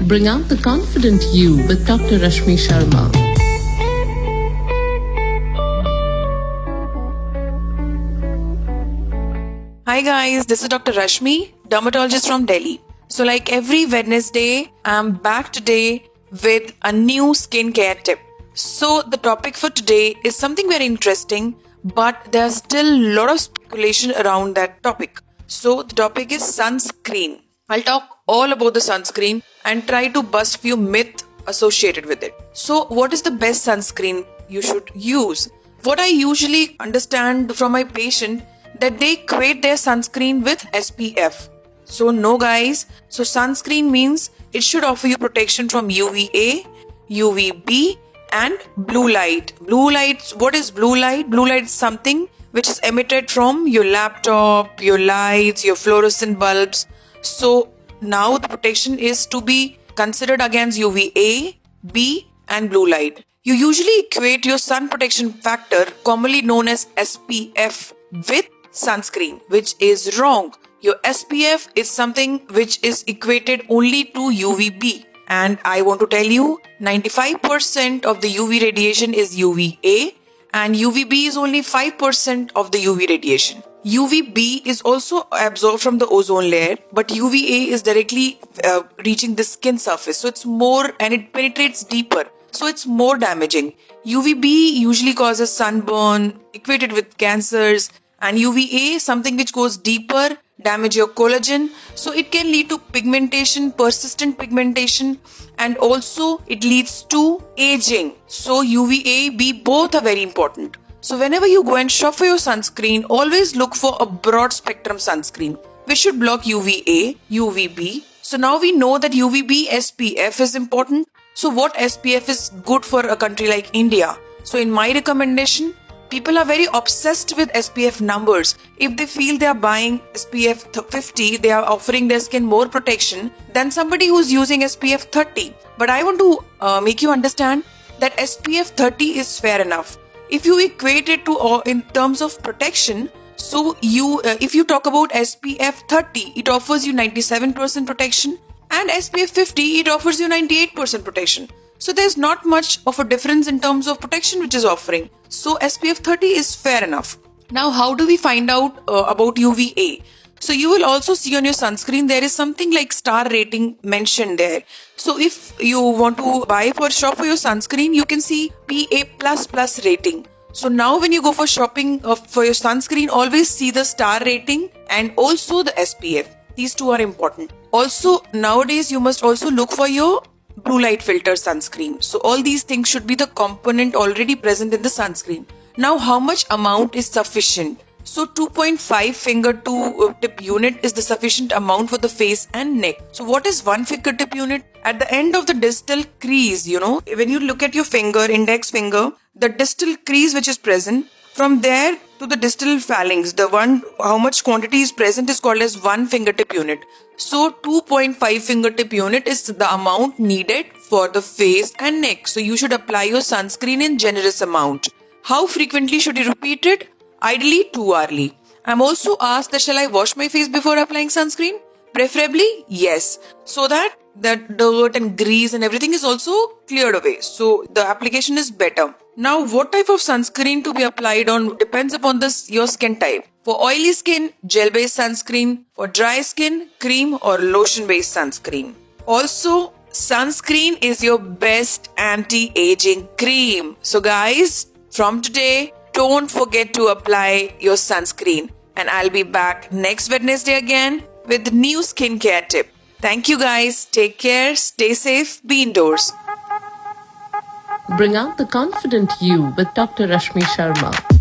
Bring out the confident you with Dr. Rashmi Sharma. Hi guys, this is Dr. Rashmi, dermatologist from Delhi. So like every Wednesday, I'm back today with a new skincare tip. So the topic for today is something very interesting, but there's still a lot of speculation around that topic. So the topic is sunscreen. I'll talk all about the sunscreen and try to bust few myths associated with it. So what is the best sunscreen you should use? What I usually understand from my patient that they equate their sunscreen with SPF. So no guys, so sunscreen means it should offer you protection from UVA, UVB and blue light. Blue light, what is blue light? Blue light is something which is emitted from your laptop, your lights, your fluorescent bulbs. So now the protection is to be considered against UVA, B and blue light. You usually equate your sun protection factor, commonly known as SPF, with sunscreen, which is wrong. Your SPF is something which is equated only to UVB. And I want to tell you, 95% of the UV radiation is UVA and UVB is only 5% of the UV radiation. UVB is also absorbed from the ozone layer, but UVA is directly reaching the skin surface. So it's more and it penetrates deeper. So it's more damaging. UVB usually causes sunburn, equated with cancers, and UVA, something which goes deeper, damage your collagen. So it can lead to pigmentation, persistent pigmentation, and also it leads to aging. So UVA, B, both are very important. So whenever you go and shop for your sunscreen, always look for a broad spectrum sunscreen, which should block UVA, UVB. So now we know that UVB SPF is important. So what SPF is good for a country like India? So in my recommendation, people are very obsessed with SPF numbers. If they feel they are buying SPF 50, they are offering their skin more protection than somebody who's using SPF 30. But I want to make you understand that SPF 30 is fair enough. If you equate it to in terms of protection, so if you talk about SPF 30, it offers you 97% protection, and SPF 50, it offers you 98% protection. So there's not much of a difference in terms of protection which is offering. So SPF 30 is fair enough. Now how do we find out about UVA? So you will also see on your sunscreen there is something like star rating mentioned there. So if you want to shop for your sunscreen, you can see PA++ rating. So now when you go for shopping for your sunscreen, always see the star rating and also the SPF. These two are important. Also nowadays you must also look for your blue light filter sunscreen. So all these things should be the component already present in the sunscreen. Now how much amount is sufficient? So 2.5 fingertip unit is the sufficient amount for the face and neck. So what is 1 fingertip unit? At the end of the distal crease, when you look at your finger, index finger, the distal crease which is present, from there to the distal phalanx, how much quantity is present is called as 1 fingertip unit. So 2.5 fingertip unit is the amount needed for the face and neck. So you should apply your sunscreen in generous amount. How frequently should you repeat it? Ideally 2 hourly. I'm also asked that shall I wash my face before applying sunscreen? Preferably yes, so that the dirt and grease and everything is also cleared away. So the application is better. Now what type of sunscreen to be applied on depends upon your skin type. For oily skin, gel-based sunscreen. For dry skin, cream or lotion-based sunscreen. Also, sunscreen is your best anti-aging cream. So guys, from today, don't forget to apply your sunscreen. And I'll be back next Wednesday again with new skincare tip. Thank you guys. Take care. Stay safe. Be indoors. Bring out the confident you with Dr. Rashmi Sharma.